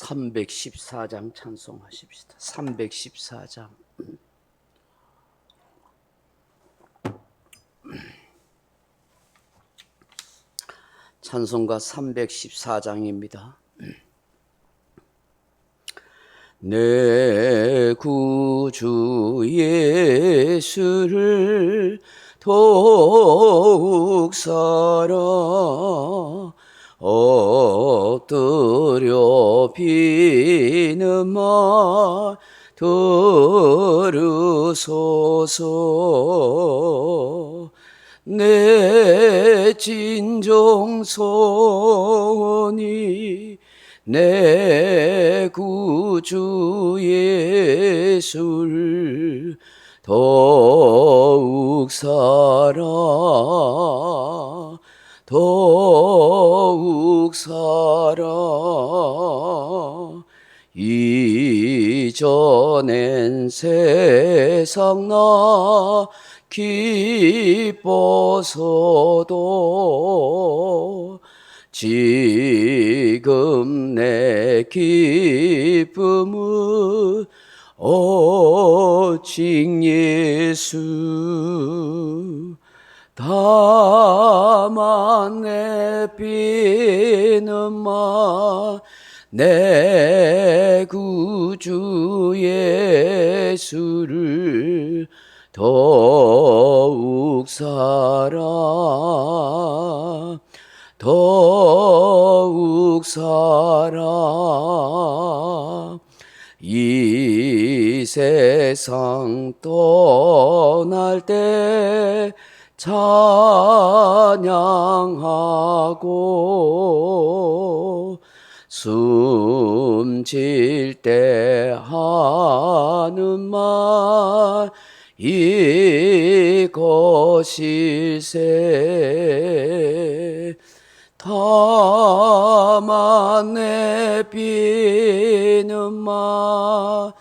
314장 찬송하십시다. 314장. 찬송가 314장입니다. 내 구주 예수를 더욱 사랑 엎드려 비는 말 들으소서. 내 진정 소원이 내 구주 예수를 더욱 사랑 더욱 사랑. 이전엔 세상 나 기뻐서도 지금 내 기쁨은 오직 예수. 다만 내 비는 말 내 구주 예수를 더욱 사랑 더욱 사랑. 이 세상 떠날 때 찬양하고 숨질 때 하는 말 이것일세. 다만 내 비는 말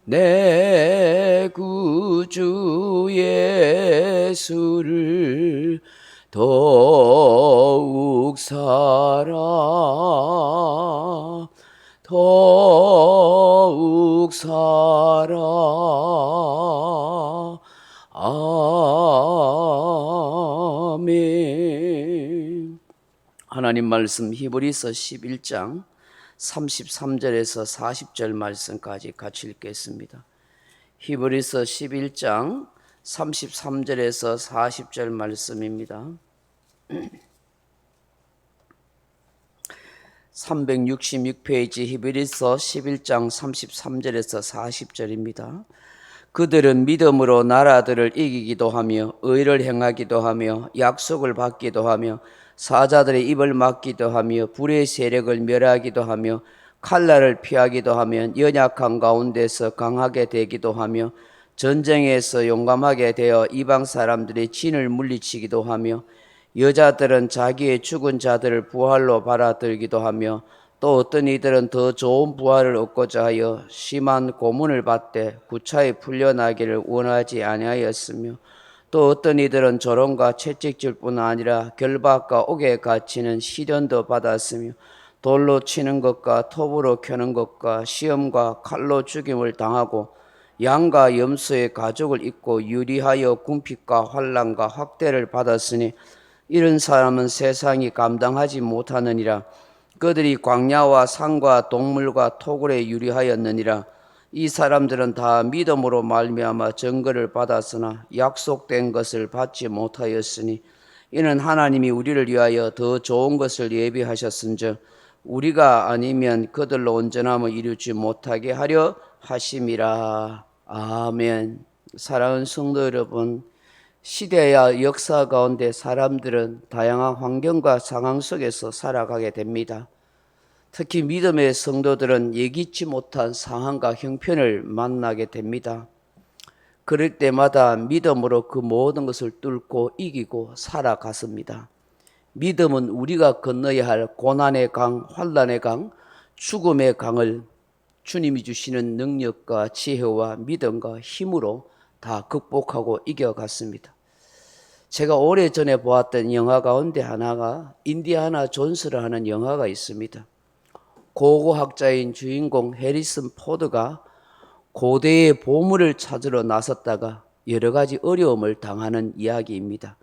내 구주 예수를 더욱 사랑 더욱 사랑. 아멘. 하나님 말씀 히브리서 11장 33절에서 40절 말씀까지 같이 읽겠습니다. 히브리서 11장 33절에서 40절 말씀입니다. 366페이지 히브리서 11장 33절에서 40절입니다. 그들은 믿음으로 나라들을 이기기도 하며 의를 행하기도 하며 약속을 받기도 하며 사자들의 입을 막기도 하며 불의 세력을 멸하기도 하며 칼날을 피하기도 하며 연약한 가운데서 강하게 되기도 하며 전쟁에서 용감하게 되어 이방 사람들의 진을 물리치기도 하며 여자들은 자기의 죽은 자들을 부활로 받아들기도 하며 또 어떤 이들은 더 좋은 부활을 얻고자 하여 심한 고문을 받되 구차히 풀려나기를 원하지 아니하였으며 또 어떤 이들은 조롱과 채찍질 뿐 아니라 결박과 옥에 갇히는 시련도 받았으며 돌로 치는 것과 톱으로 켜는 것과 시험과 칼로 죽임을 당하고 양과 염소의 가죽을 입고 유리하여 궁핍과 환난과 학대를 받았으니 이런 사람은 세상이 감당하지 못하느니라. 그들이 광야와 산과 동물과 토굴에 유리하였느니라. 이 사람들은 다 믿음으로 말미암아 증거를 받았으나 약속된 것을 받지 못하였으니 이는 하나님이 우리를 위하여 더 좋은 것을 예비하셨은즉 우리가 아니면 그들로 온전함을 이루지 못하게 하려 하심이라. 아멘. 사랑하는 성도 여러분, 시대와 역사 가운데 사람들은 다양한 환경과 상황 속에서 살아가게 됩니다. 특히 믿음의 성도들은 예기치 못한 상황과 형편을 만나게 됩니다. 그럴 때마다 믿음으로 그 모든 것을 뚫고 이기고 살아갔습니다. 믿음은 우리가 건너야 할 고난의 강, 환난의 강, 죽음의 강을 주님이 주시는 능력과 지혜와 믿음과 힘으로 다 극복하고 이겨갔습니다. 제가 오래전에 보았던 영화 가운데 하나가 인디아나 존스라는 영화가 있습니다. 고고학자인 주인공 해리슨 포드가 고대의 보물을 찾으러 나섰다가 여러 가지 어려움을 당하는 이야기입니다.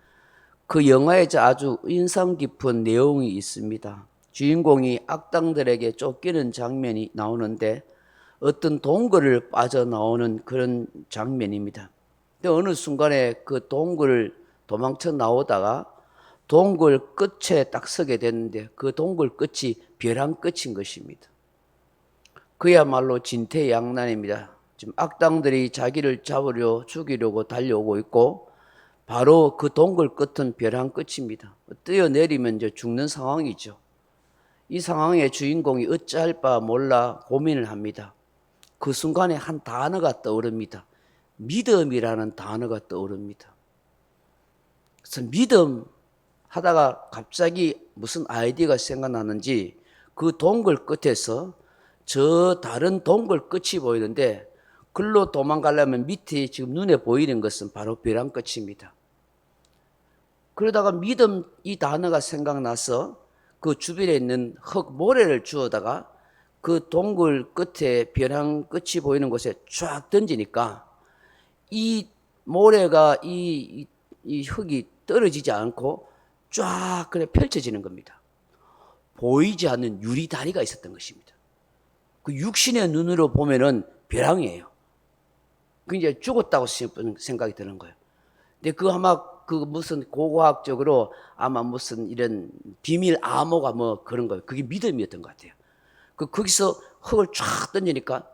그 영화에 아주 인상 깊은 내용이 있습니다. 주인공이 악당들에게 쫓기는 장면이 나오는데 어떤 동굴을 빠져나오는 그런 장면입니다. 근데 어느 순간에 그 동굴을 도망쳐 나오다가 동굴 끝에 딱 서게 됐는데 그 동굴 끝이 벼랑 끝인 것입니다. 그야말로 진퇴양난입니다. 지금 악당들이 자기를 잡으려 죽이려고 달려오고 있고 바로 그 동굴 끝은 벼랑 끝입니다. 뛰어내리면 이제 죽는 상황이죠. 이 상황에 주인공이 어찌할 바 몰라 고민을 합니다. 그 순간에 한 단어가 떠오릅니다. 믿음이라는 단어가 떠오릅니다. 그래서 믿음 하다가 갑자기 무슨 아이디어가 생각나는지 그 동굴 끝에서 저 다른 동굴 끝이 보이는데 글로 도망가려면 밑에 지금 눈에 보이는 것은 바로 벼랑 끝입니다. 그러다가 믿음 이 단어가 생각나서 그 주변에 있는 흙 모래를 주워다가 그 동굴 끝에 벼랑 끝이 보이는 곳에 쫙 던지니까 이 모래가 이 흙이 떨어지지 않고 쫙 그래 펼쳐지는 겁니다. 보이지 않는 유리 다리가 있었던 것입니다. 그 육신의 눈으로 보면은 벼랑이에요. 그 이제 죽었다고 생각이 드는 거예요. 근데 그 아마 그 무슨 고고학적으로 아마 무슨 이런 비밀 암호가 뭐 그런 거예요. 그게 믿음이었던 것 같아요. 거기서 흙을 쫙 던지니까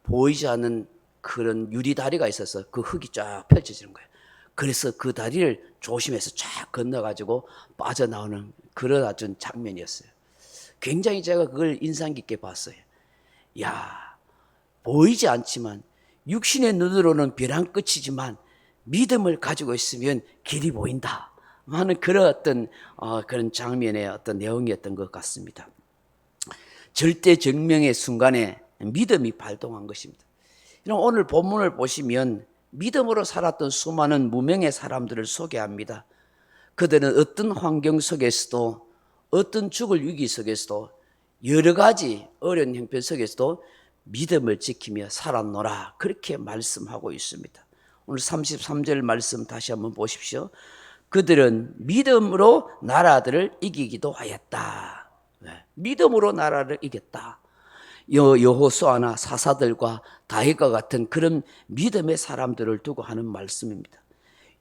보이지 않는 그런 유리 다리가 있어서 그 흙이 쫙 펼쳐지는 거예요. 그래서 그 다리를 조심해서 쫙 건너가지고 빠져나오는 그런 아주 장면이었어요. 굉장히 제가 그걸 인상 깊게 봤어요. 야, 보이지 않지만 육신의 눈으로는 벼랑 끝이지만 믿음을 가지고 있으면 길이 보인다 하는 그런 어떤 그런 장면의 어떤 내용이었던 것 같습니다. 절대증명의 순간에 믿음이 발동한 것입니다. 오늘 본문을 보시면 믿음으로 살았던 수많은 무명의 사람들을 소개합니다. 그들은 어떤 환경 속에서도 어떤 죽을 위기 속에서도 여러 가지 어려운 형편 속에서도 믿음을 지키며 살았노라 그렇게 말씀하고 있습니다. 오늘 33절 말씀 다시 한번 보십시오. 그들은 믿음으로 나라들을 이기기도 하였다. 믿음으로 나라를 이겼다. 여호수아나 사사들과 다윗과 같은 그런 믿음의 사람들을 두고 하는 말씀입니다.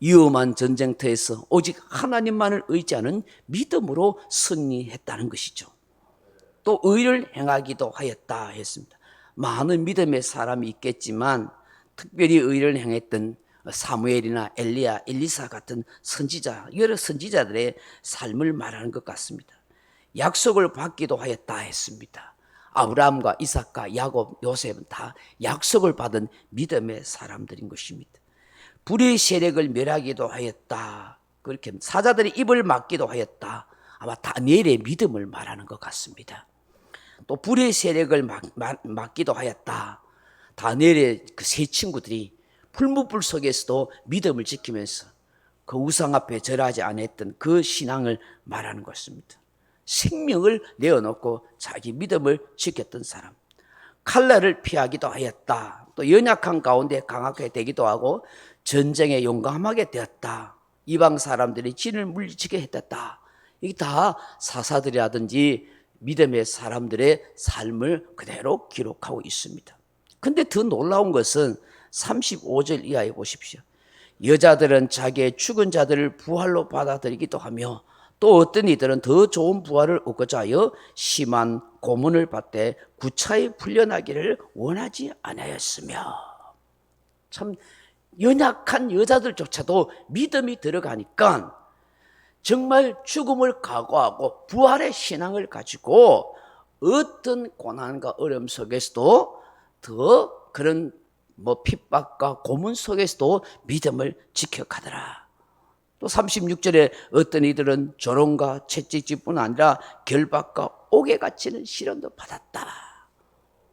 위험한 전쟁터에서 오직 하나님만을 의지하는 믿음으로 승리했다는 것이죠. 또 의를 행하기도 하였다 했습니다. 많은 믿음의 사람이 있겠지만 특별히 의를 행했던 사무엘이나 엘리야, 엘리사 같은 선지자, 여러 선지자들의 삶을 말하는 것 같습니다. 약속을 받기도 하였다 했습니다. 아브라함과 이삭과 야곱, 요셉은 다 약속을 받은 믿음의 사람들인 것입니다. 불의 세력을 멸하기도 하였다. 그렇게 사자들이 입을 막기도 하였다. 아마 다니엘의 믿음을 말하는 것 같습니다. 또 불의 세력을 막기도 하였다. 다니엘의 그 세 친구들이 풀무불 속에서도 믿음을 지키면서 그 우상 앞에 절하지 않았던 그 신앙을 말하는 것입니다. 생명을 내어놓고 자기 믿음을 지켰던 사람. 칼날을 피하기도 하였다. 또 연약한 가운데 강하게 되기도 하고 전쟁에 용감하게 되었다. 이방 사람들이 진을 물리치게 했다. 이게 다 사사들이라든지 믿음의 사람들의 삶을 그대로 기록하고 있습니다. 근데 더 놀라운 것은 35절 이하에 보십시오. 여자들은 자기의 죽은 자들을 부활로 받아들이기도 하며 또 어떤 이들은 더 좋은 부활을 얻고자 하여 심한 고문을 받되 구차히 풀려나기를 원하지 않았으며. 참 연약한 여자들조차도 믿음이 들어가니까 정말 죽음을 각오하고 부활의 신앙을 가지고 어떤 고난과 어려움 속에서도 더 그런 핍박과 고문 속에서도 믿음을 지켜가더라. 또 36절에 어떤 이들은 조롱과 채찍질뿐 아니라 결박과 옥에 갇히는 시련도 받았다.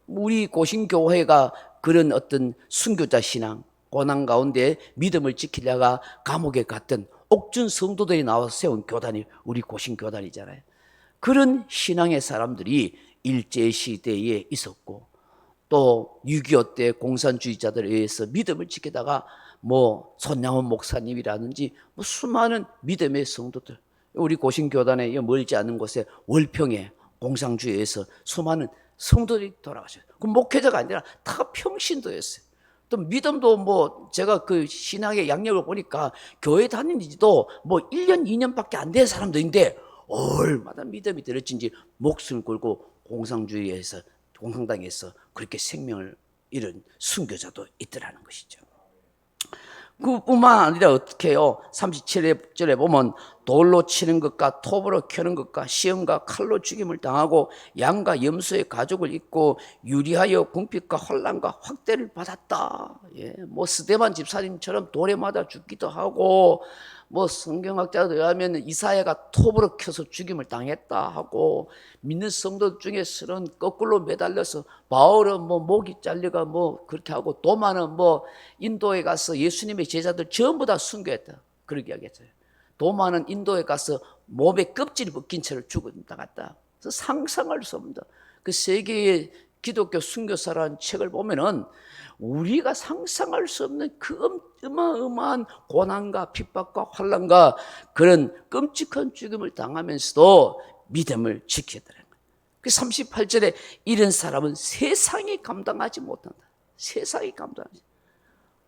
우리 고신교회가 그런 어떤 순교자 신앙, 고난 가운데 믿음을 지키려가 감옥에 갔던 옥중 성도들이 나와서 세운 교단이 우리 고신교단이잖아요. 그런 신앙의 사람들이 일제시대에 있었고 또 6.25 때 공산주의자들에 의해서 믿음을 지키다가 뭐 손양원 목사님이라든지 뭐 수많은 믿음의 성도들, 우리 고신교단에 멀지 않은 곳에 월평에 공산주의에서 수많은 성도들이 돌아가셨어요. 그 목회자가 아니라 다 평신도였어요. 또 믿음도 뭐 제가 그 신학의 양력을 보니까 교회 다닌 지도 뭐 1년 2년밖에 안 된 사람들인데 얼마나 믿음이 들어진지 목숨을 걸고 공산당에서 그렇게 생명을 잃은 순교자도 있더라는 것이죠. 그뿐만 아니라 어떻게 해요? 37절에 보면 돌로 치는 것과 톱으로 켜는 것과 시험과 칼로 죽임을 당하고 양과 염소의 가죽을 입고 유리하여 궁핍과 환난과 확대를 받았다. 예, 뭐 스데반 집사님처럼 돌에 맞아 죽기도 하고 뭐 성경학자들 의하면 이사야가 톱으로 켜서 죽임을 당했다 하고 믿는 성도 중에서는 거꾸로 매달려서 바울은 뭐 목이 잘려가 뭐 그렇게 하고 도마는 뭐 인도에 가서 예수님의 제자들 전부 다 순교했다 그렇게 이야기했어요. 도마는 인도에 가서 몸에 껍질이 벗긴 채로 죽었다. 그래서 상상할 수 없는 그 세계의 기독교 순교사라는 책을 보면은 우리가 상상할 수 없는 그 어마어마한 고난과 핍박과 환난과 그런 끔찍한 죽음을 당하면서도 믿음을 지켰다는 거예요. 그 38절에 이런 사람은 세상이 감당하지 못한다. 세상이 감당하지.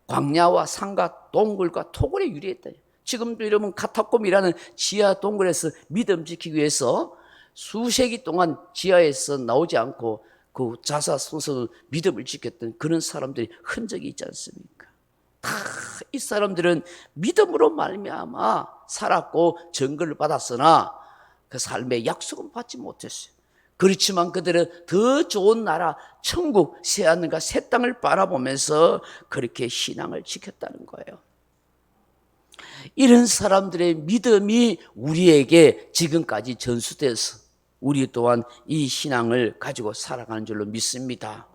광야와 산과 동굴과 토굴에 유리했다. 지금도 이러면 카타콤이라는 지하 동굴에서 믿음 지키기 위해서 수세기 동안 지하에서 나오지 않고 그 자사성성을 믿음을 지켰던 그런 사람들이 흔적이 있지 않습니까? 다 이 사람들은 믿음으로 말미암아 살았고 증거를 받았으나 그 삶의 약속은 받지 못했어요. 그렇지만 그들은 더 좋은 나라 천국 새하늘과 새 땅을 바라보면서 그렇게 신앙을 지켰다는 거예요. 이런 사람들의 믿음이 우리에게 지금까지 전수돼서 우리 또한 이 신앙을 가지고 살아가는 줄로 믿습니다.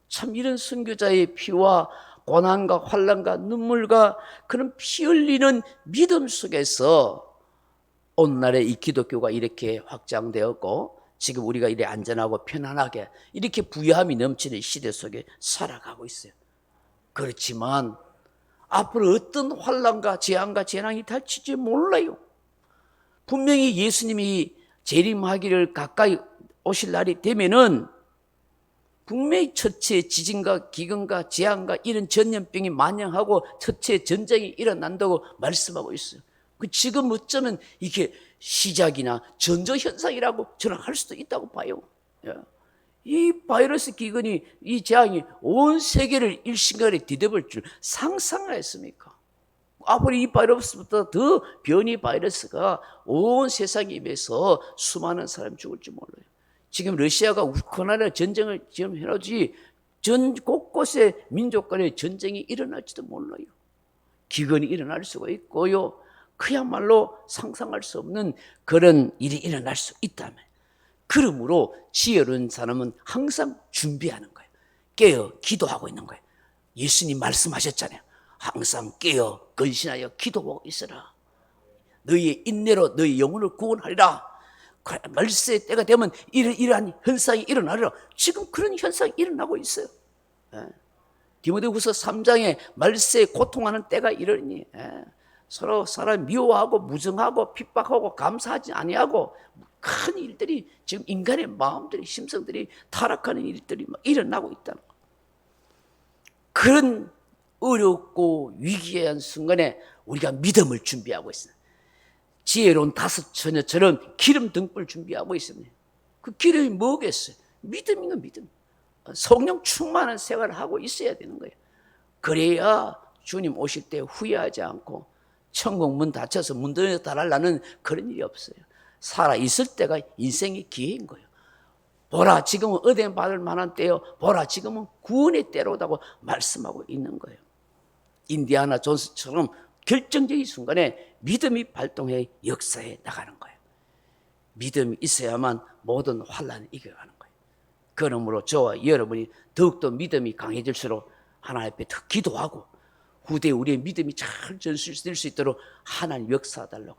참 이런 선교자의 피와 고난과 환난과 눈물과 그런 피 흘리는 믿음 속에서 오늘날의 이 기독교가 이렇게 확장되었고 지금 우리가 이렇게 안전하고 편안하게 이렇게 부유함이 넘치는 시대 속에 살아가고 있어요. 그렇지만 앞으로 어떤 환난과 재앙과 재난이 닥칠지 몰라요. 분명히 예수님이 재림하기를 가까이 오실 날이 되면은 분명히 첫째 지진과 기근과 재앙과 이런 전염병이 만연하고 첫째 전쟁이 일어난다고 말씀하고 있어요. 지금 어쩌면 이게 시작이나 전조현상이라고 저는 할 수도 있다고 봐요. 이 바이러스 기근이 이 재앙이 온 세계를 일시간에 뒤덮을 줄 상상했습니까? 앞으로 이 바이러스보다 더 변이 바이러스가 온 세상에 임해서 수많은 사람이 죽을지 몰라요. 지금 러시아가 우크라이나 전쟁을 지금 해놓지 전 곳곳에 민족 간의 전쟁이 일어날지도 몰라요. 기근이 일어날 수가 있고요. 그야말로 상상할 수 없는 그런 일이 일어날 수 있다면 그러므로 지혜로운 사람은 항상 준비하는 거예요. 깨어 기도하고 있는 거예요. 예수님 말씀하셨잖아요. 항상 깨어 근신하여 기도하고 있어라. 너희의 인내로 너희 영혼을 구원하리라. 말세의 때가 되면 이러한 현상이 일어나리라. 지금 그런 현상이 일어나고 있어요. 디모데후서 3장에 말세에 고통하는 때가 이러니 서로 사람 미워하고 무정하고 핍박하고 감사하지 아니하고 큰 일들이 지금 인간의 마음들이 심성들이 타락하는 일들이 막 일어나고 있다는 거예요. 그런 어렵고 위기한 순간에 우리가 믿음을 준비하고 있습니다. 지혜로운 다섯 처녀처럼 기름 등불 준비하고 있습니다. 그 기름이 뭐겠어요? 믿음인가 믿음. 성령 충만한 생활을 하고 있어야 되는 거예요. 그래야 주님 오실 때 후회하지 않고 천국 문 닫혀서 문 닫혀 달하려는 그런 일이 없어요. 살아있을 때가 인생의 기회인 거예요. 보라 지금은 은혜 받을 만한 때요. 보라 지금은 구원의 때로다고 말씀하고 있는 거예요. 인디아나 존스처럼 결정적인 순간에 믿음이 발동해 역사에 나가는 거예요. 믿음이 있어야만 모든 환난을 이겨가는 거예요. 그러므로 저와 여러분이 더욱더 믿음이 강해질수록 하나님 앞에 더 기도하고 후대에 우리의 믿음이 잘 전수될 수 있도록 하나님 역사해달라고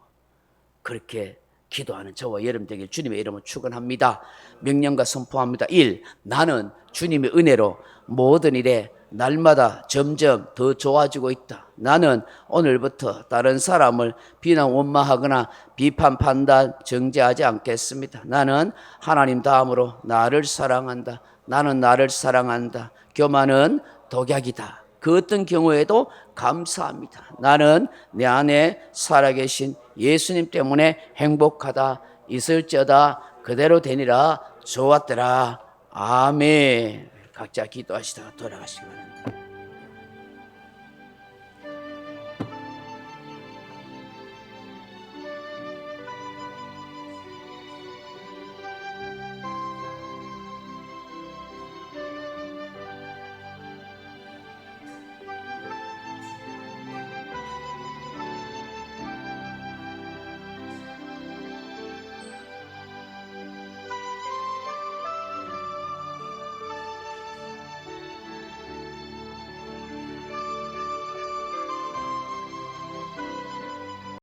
그렇게 기도하는 저와 여러분 되길 주님의 이름으로 축원합니다. 명령과 선포합니다. 1. 나는 주님의 은혜로 모든 일에 날마다 점점 더 좋아지고 있다. 나는 오늘부터 다른 사람을 비난 원망하거나 비판 판단 정죄하지 않겠습니다. 나는 하나님 다음으로 나를 사랑한다. 나는 나를 사랑한다. 교만은 독약이다. 그 어떤 경우에도 감사합니다. 나는 내 안에 살아계신 예수님 때문에 행복하다. 있을지어다 그대로 되니라. 좋았더라. 아멘. 각자 기도하시다가 돌아가시기 바랍니다.